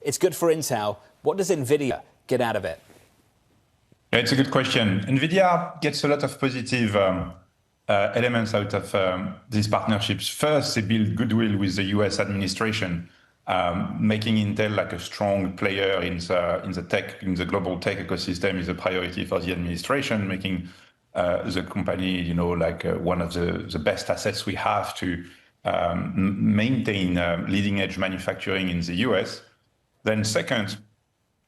It's good for Intel. What does Nvidia get out of it? Yeah, it's a good question. Nvidia gets a lot of positive elements out of these partnerships. First, they build goodwill with the US administration, making Intel like a strong player in the global tech ecosystem is a priority for the administration, making the company, one of the best assets we have to maintain leading edge manufacturing in the US. Then second,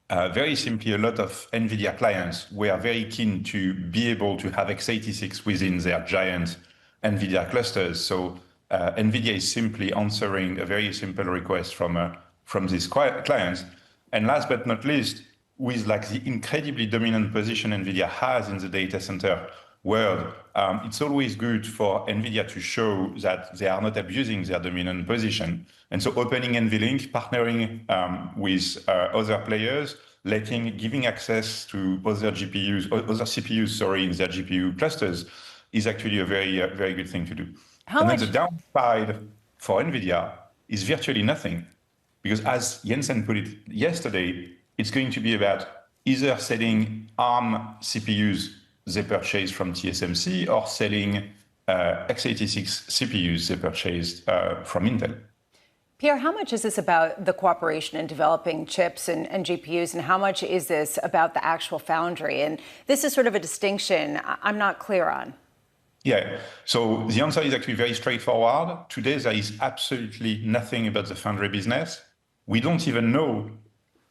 very simply, a lot of NVIDIA clients were very keen to be able to have x86 within their giant NVIDIA clusters. So NVIDIA is simply answering a very simple request from these clients. And last but not least, with like the incredibly dominant position NVIDIA has in the data center world, it's always good for NVIDIA to show that they are not abusing their dominant position. And so opening NVLink, partnering with other players, giving access to other CPUs, in their GPU clusters is actually a very good thing to do. Then the downside for NVIDIA is virtually nothing, because as Jensen put it yesterday, it's going to be about either selling ARM CPUs they purchased from TSMC or selling x86 CPUs they purchased from Intel. Pierre, how much is this about the cooperation in developing chips and GPUs, and how much is this about the actual foundry? And this is sort of a distinction I'm not clear on. Yeah, so the answer is actually very straightforward. Today, there is absolutely nothing about the foundry business. We don't even know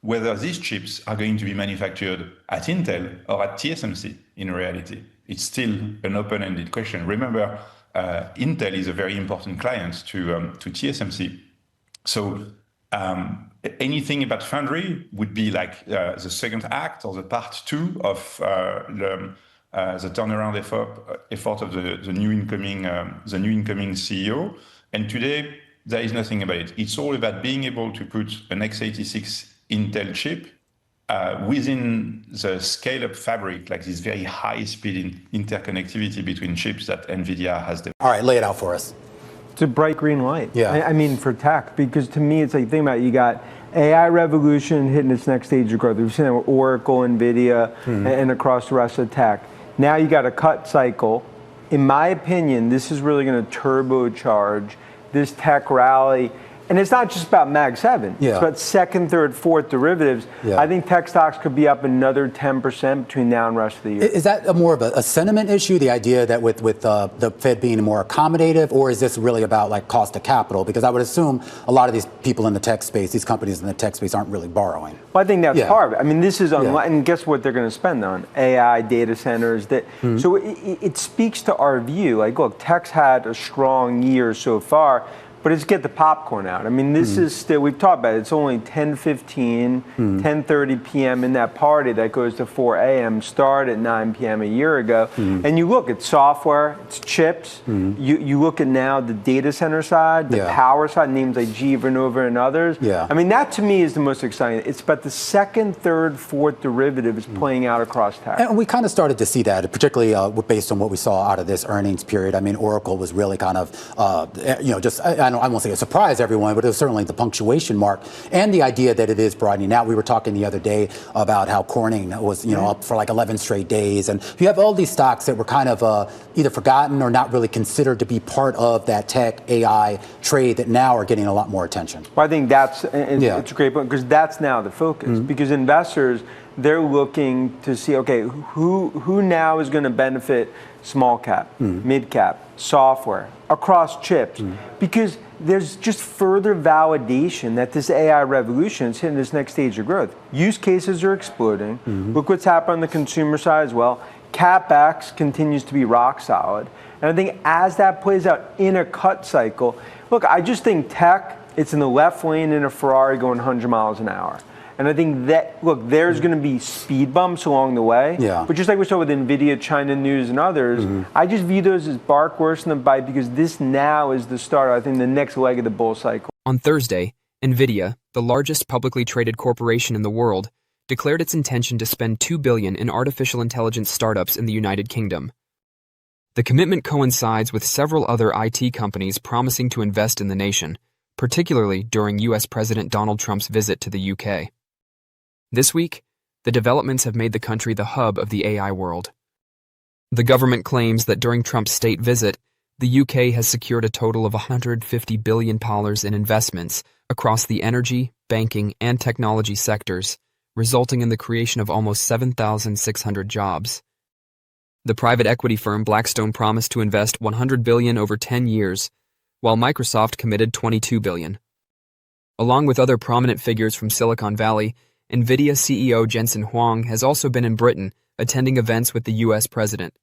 whether these chips are going to be manufactured at Intel or at TSMC in reality. It's still an open-ended question. Remember, Intel is a very important client to TSMC. So anything about foundry would be like the second act or the part two of the turnaround effort of the new incoming CEO. And today, there is nothing about it. It's all about being able to put an x86 Intel chip within the scale-up fabric, like this very high-speed interconnectivity between chips that NVIDIA has developed. All right, lay it out for us. It's a bright green light. Yeah. I mean, for tech, because to me, it's like, think about it, you got AI revolution hitting its next stage of growth. We've seen it with Oracle, Nvidia, and across the rest of tech. Now you got a cut cycle. In my opinion, this is really going to turbocharge this tech rally. And it's not just about Mag 7. Yeah. It's about second, third, fourth derivatives. Yeah. I think tech stocks could be up another 10% between now and the rest of the year. Is that more of a sentiment issue, the idea that with the Fed being more accommodative, or is this really about like cost of capital? Because I would assume a lot of these people in the tech space, these companies in the tech space aren't really borrowing. Well, I think that's part of it. I mean, this is, and guess what they're going to spend on? AI, data centers. So it speaks to our view. Like, look, tech's had a strong year so far, but it's get the popcorn out. I mean, this is still, we've talked about it, it's only 10:15, 10:30 p.m. in that party that goes to 4 a.m., started at 9 p.m. a year ago. And you look at software, it's chips. You look at now the data center side, the power side, names like GE Vernova and others. I mean, that to me is the most exciting. It's about the second, third, fourth derivatives playing out across tech. And we kind of started to see that, particularly based on what we saw out of this earnings period. I mean, Oracle was really kind of, I won't say it surprised everyone, but it was certainly the punctuation mark and the idea that it is broadening out. We were talking the other day about how Corning was, up for like 11 straight days. And you have all these stocks that were kind of either forgotten or not really considered to be part of that tech AI trade that now are getting a lot more attention. Well, I think it's a great point, because that's now the focus. Because investors, they're looking to see, okay, who now is going to benefit small cap, mid cap, software, across chips, because there's just further validation that this AI revolution is hitting this next stage of growth. Use cases are exploding. Look what's happened on the consumer side as well. CapEx continues to be rock solid. And I think as that plays out in a cut cycle, look, I just think tech, it's in the left lane in a Ferrari going 100 miles an hour. And I think that, look, there's going to be speed bumps along the way. But just like we saw with Nvidia, China News, and others, I just view those as bark worse than a bite, because this now is the start, I think, the next leg of the bull cycle. On Thursday, Nvidia, the largest publicly traded corporation in the world, declared its intention to spend $2 billion in artificial intelligence startups in the United Kingdom. The commitment coincides with several other IT companies promising to invest in the nation, particularly during U.S. President Donald Trump's visit to the UK. This week, the developments have made the country the hub of the AI world. The government claims that during Trump's state visit, the UK has secured a total of $150 billion in investments across the energy, banking, and technology sectors, resulting in the creation of almost 7,600 jobs. The private equity firm Blackstone promised to invest $100 billion over 10 years, while Microsoft committed $22 billion. Along with other prominent figures from Silicon Valley, Nvidia CEO Jensen Huang has also been in Britain, attending events with the U.S. president.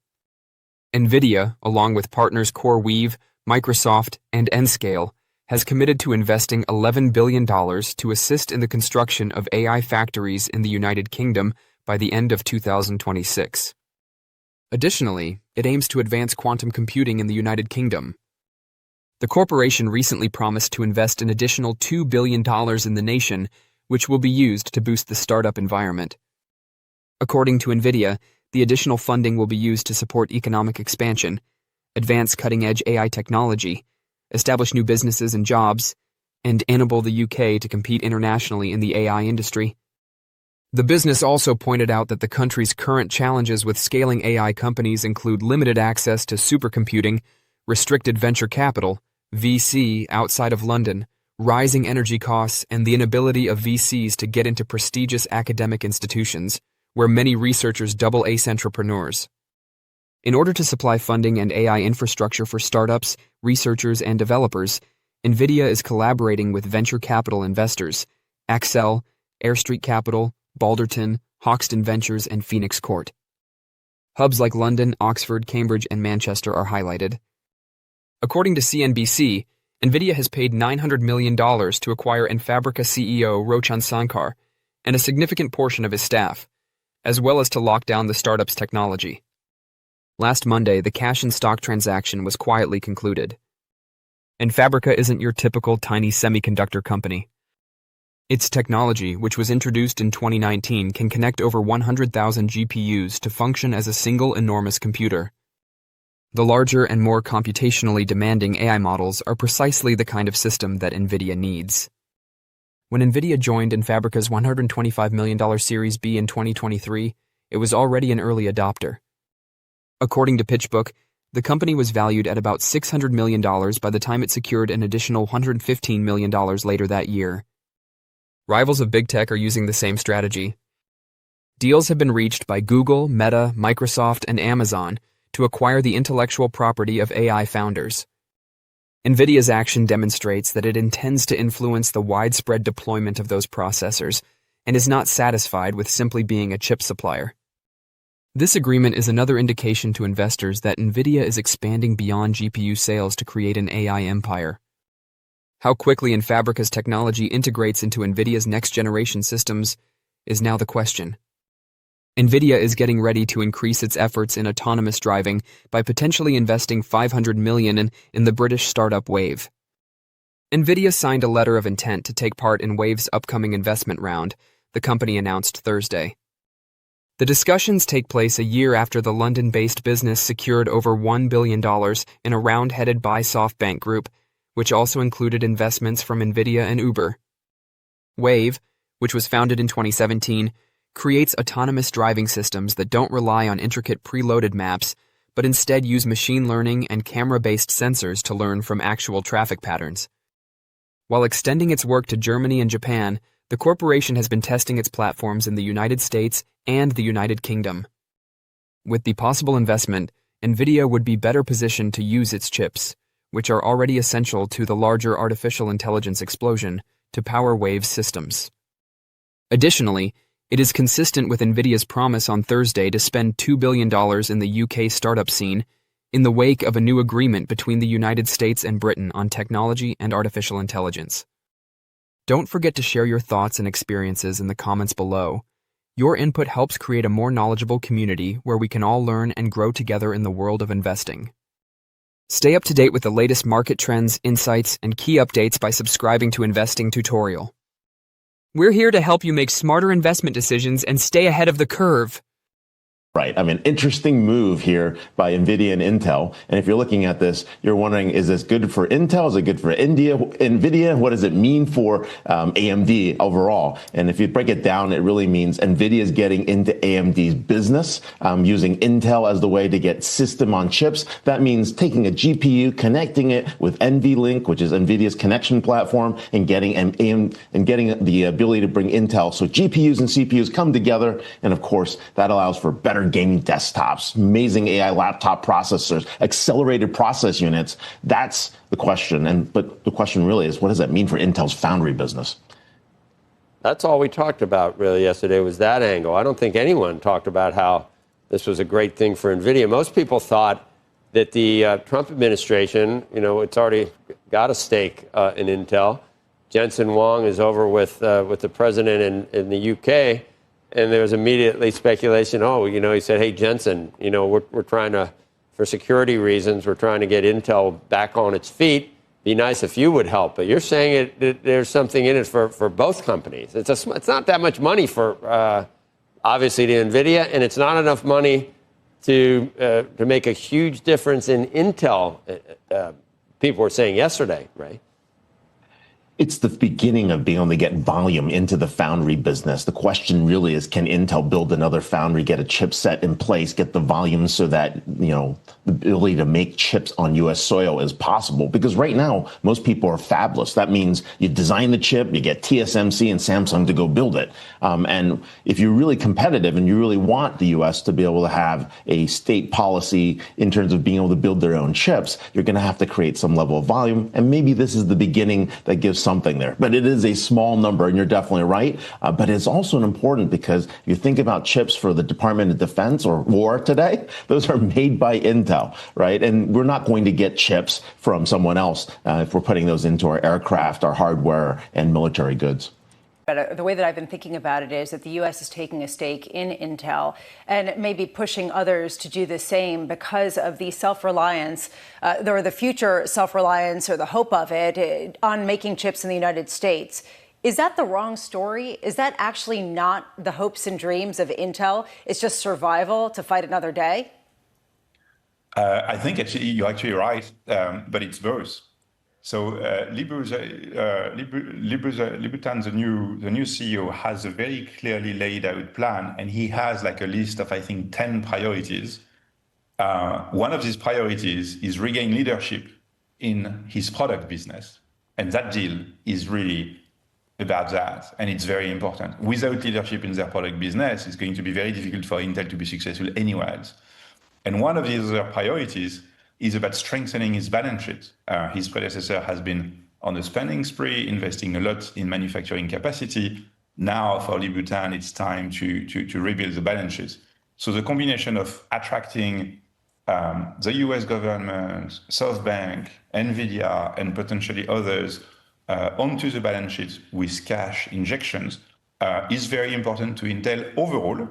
Nvidia, along with partners CoreWeave, Microsoft, and Nscale, has committed to investing $11 billion to assist in the construction of AI factories in the United Kingdom by the end of 2026. Additionally, it aims to advance quantum computing in the United Kingdom. The corporation recently promised to invest an additional $2 billion in the nation, which will be used to boost the startup environment. According to Nvidia, the additional funding will be used to support economic expansion, advance cutting-edge AI technology, establish new businesses and jobs, and enable the UK to compete internationally in the AI industry. The business also pointed out that the country's current challenges with scaling AI companies include limited access to supercomputing, restricted venture capital, VC outside of London, rising energy costs, and the inability of VCs to get into prestigious academic institutions, where many researchers double ace entrepreneurs. In order to supply funding and AI infrastructure for startups, researchers, and developers, Nvidia is collaborating with venture capital investors, Accel, Air Street Capital, Balderton, Hoxton Ventures, and Phoenix Court. Hubs like London, Oxford, Cambridge, and Manchester are highlighted. According to CNBC, Nvidia has paid $900 million to acquire Enfabrica CEO Roshan Sankar and a significant portion of his staff, as well as to lock down the startup's technology. Last Monday, the cash and stock transaction was quietly concluded. Enfabrica isn't your typical tiny semiconductor company. Its technology, which was introduced in 2019, can connect over 100,000 GPUs to function as a single enormous computer. The larger and more computationally demanding AI models are precisely the kind of system that Nvidia needs. When Nvidia joined Enfabrica's $125 million Series B in 2023, it was already an early adopter. According to PitchBook, the company was valued at about $600 million by the time it secured an additional $115 million later that year. Rivals of big tech are using the same strategy. Deals have been reached by Google, Meta, Microsoft, and Amazon to acquire the intellectual property of AI founders. Nvidia's action demonstrates that it intends to influence the widespread deployment of those processors and is not satisfied with simply being a chip supplier. This agreement is another indication to investors that Nvidia is expanding beyond GPU sales to create an AI empire. How quickly Enfabrica's technology integrates into Nvidia's next-generation systems is now the question. Nvidia is getting ready to increase its efforts in autonomous driving by potentially investing $500 million in the British startup Wave. Nvidia signed a letter of intent to take part in Wave's upcoming investment round, the company announced Thursday. The discussions take place a year after the London-based business secured over $1 billion in a round headed by SoftBank Group, which also included investments from Nvidia and Uber. Wave, which was founded in 2017, creates autonomous driving systems that don't rely on intricate preloaded maps, but instead use machine learning and camera-based sensors to learn from actual traffic patterns. While extending its work to Germany and Japan, the corporation has been testing its platforms in the United States and the United Kingdom. With the possible investment, Nvidia would be better positioned to use its chips, which are already essential to the larger artificial intelligence explosion, to power Wave's systems. Additionally, it is consistent with Nvidia's promise on Thursday to spend $2 billion in the UK startup scene in the wake of a new agreement between the United States and Britain on technology and artificial intelligence. Don't forget to share your thoughts and experiences in the comments below. Your input helps create a more knowledgeable community where we can all learn and grow together in the world of investing. Stay up to date with the latest market trends, insights, and key updates by subscribing to Investing Tutorial. We're here to help you make smarter investment decisions and stay ahead of the curve. Right. I mean, interesting move here by Nvidia and Intel. And if you're looking at this, you're wondering, is this good for Intel? Is it good for Nvidia? What does it mean for AMD overall? And if you break it down, it really means Nvidia is getting into AMD's business, using Intel as the way to get system on chips. That means taking a GPU, connecting it with NVLink, which is Nvidia's connection platform, and getting the ability to bring Intel. So GPUs and CPUs come together. And of course, that allows for better gaming desktops, amazing AI laptop processors, accelerated process units. That's the question. But the question really is, what does that mean for Intel's foundry business? That's all we talked about really yesterday, was that angle. I don't think anyone talked about how this was a great thing for NVIDIA. Most people thought that the Trump administration, it's already got a stake in Intel. Jensen Huang is over with the president in the UK. And there was immediately speculation, he said, hey, Jensen, we're trying to, for security reasons, we're trying to get Intel back on its feet. Be nice if you would help. But you're saying there's something in it for both companies. It's not that much money for, obviously, to NVIDIA, and it's not enough money to make a huge difference in Intel. People were saying yesterday, right? It's the beginning of being able to get volume into the foundry business. The question really is, can Intel build another foundry, get a chipset in place, get the volume so that, the ability to make chips on U.S. soil is possible? Because right now, most people are fabless. That means you design the chip, you get TSMC and Samsung to go build it. And if you're really competitive and you really want the U.S. to be able to have a state policy in terms of being able to build their own chips, you're going to have to create some level of volume. And maybe this is the beginning that gives something there. But it is a small number, and you're definitely right. But it's also important because if you think about chips for the Department of Defense or war today, those are made by Intel, right? And we're not going to get chips from someone else if we're putting those into our aircraft, our hardware, and military goods. The way that I've been thinking about it is that the U.S. is taking a stake in Intel and maybe pushing others to do the same because of the self-reliance, or the future self-reliance, or the hope of it, on making chips in the United States. Is that the wrong story? Is that actually not the hopes and dreams of Intel? It's just survival to fight another day? I think you're actually right, but it's both. So Libutan, the new CEO, has a very clearly laid out plan, and he has like a list of, I think, 10 priorities. One of these priorities is regain leadership in his product business. And that deal is really about that. And it's very important. Without leadership in their product business, it's going to be very difficult for Intel to be successful anywhere else. And one of these other priorities is about strengthening his balance sheet. His predecessor has been on a spending spree, investing a lot in manufacturing capacity. Now, for Libutan, it's time to rebuild the balance sheet. So the combination of attracting the US government, SoftBank, Nvidia, and potentially others onto the balance sheet with cash injections is very important to Intel overall.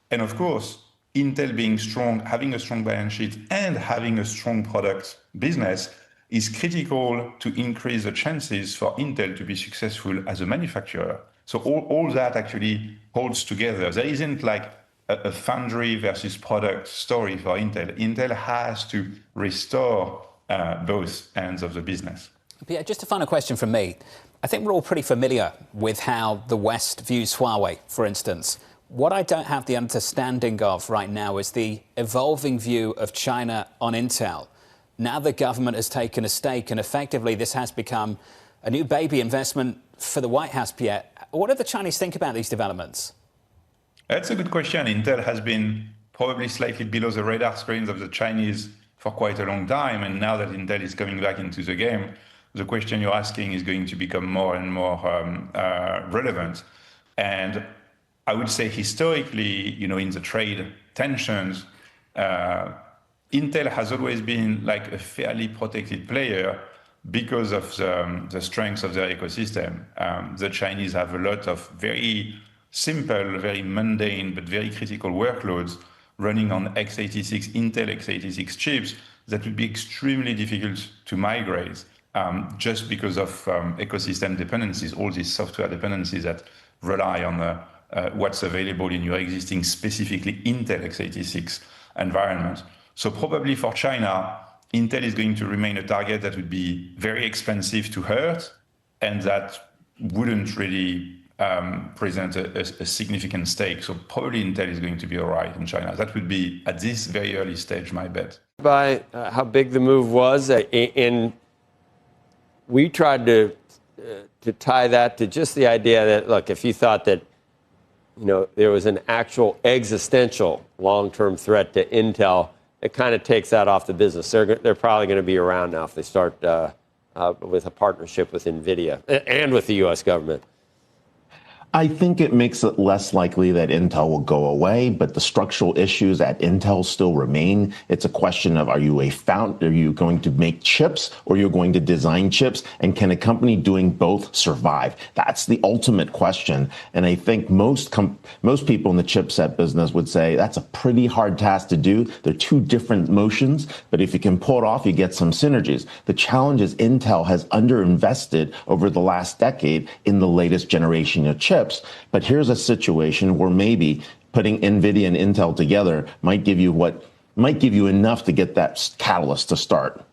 And of course, Intel being strong, having a strong balance sheet, and having a strong product business is critical to increase the chances for Intel to be successful as a manufacturer. So all that actually holds together. There isn't like a foundry versus product story for Intel. Intel has to restore both ends of the business. Yeah, just a final question from me. I think we're all pretty familiar with how the West views Huawei, for instance. What I don't have the understanding of right now is the evolving view of China on Intel. Now the government has taken a stake, and effectively this has become a new baby investment for the White House, Pierre. What do the Chinese think about these developments? That's a good question. Intel has been probably slightly below the radar screens of the Chinese for quite a long time. And now that Intel is coming back into the game, the question you're asking is going to become more and more relevant. And I would say historically, in the trade tensions, Intel has always been like a fairly protected player because of the strength of their ecosystem. The Chinese have a lot of very simple, very mundane, but very critical workloads running on x86, Intel x86 chips that would be extremely difficult to migrate just because of ecosystem dependencies, all these software dependencies that rely on what's available in your existing, specifically Intel x86 environment. So probably for China, Intel is going to remain a target that would be very expensive to hurt, and that wouldn't really present a significant stake. So probably Intel is going to be all right in China. That would be, at this very early stage, my bet. By how big the move was, and we tried to tie that to just the idea that, look, if you thought that there was an actual existential long-term threat to Intel, it kind of takes that off the business. They're probably going to be around now if they start with a partnership with Nvidia and with the U.S. government. I think it makes it less likely that Intel will go away, but the structural issues at Intel still remain. It's a question of, are you going to make chips, or you're going to design chips? And can a company doing both survive? That's the ultimate question. And I think most people in the chipset business would say that's a pretty hard task to do. They're two different motions, but if you can pull it off, you get some synergies. The challenge is Intel has underinvested over the last decade in the latest generation of chips. But here's a situation where maybe putting Nvidia and Intel together might give you enough to get that catalyst to start.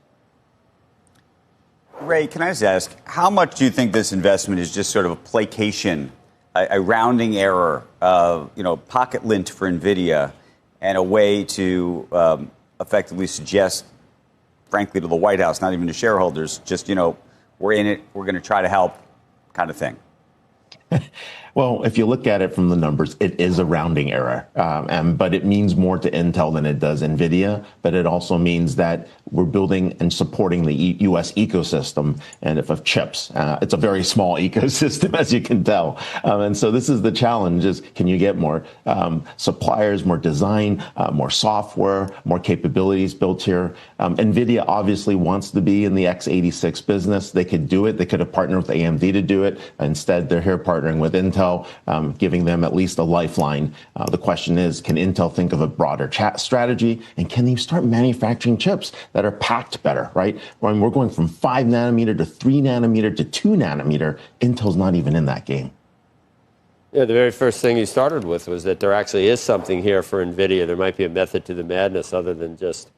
Ray, can I just ask, how much do you think this investment is just sort of a placation, a rounding error, pocket lint for Nvidia, and a way to effectively suggest, frankly, to the White House, not even to shareholders, just, we're in it, we're going to try to help kind of thing? Well, if you look at it from the numbers, it is a rounding error, but it means more to Intel than it does Nvidia. But it also means that we're building and supporting the U.S. ecosystem and of chips. It's a very small ecosystem, as you can tell. And so this is the challenge: is can you get more suppliers, more design, more software, more capabilities built here? Nvidia obviously wants to be in the x86 business. They could do it. They could have partnered with AMD to do it. Instead, they're here partnering with Intel, giving them at least a lifeline. The question is, can Intel think of a broader strategy, and can they start manufacturing chips that are packed better, right? When we're going from 5 nanometer to 3 nanometer to 2 nanometer, Intel's not even in that game. Yeah, the very first thing you started with was that there actually is something here for Nvidia. There might be a method to the madness other than just,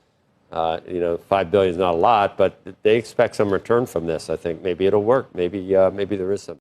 $5 billion is not a lot, but they expect some return from this. I think maybe it'll work. Maybe there is some.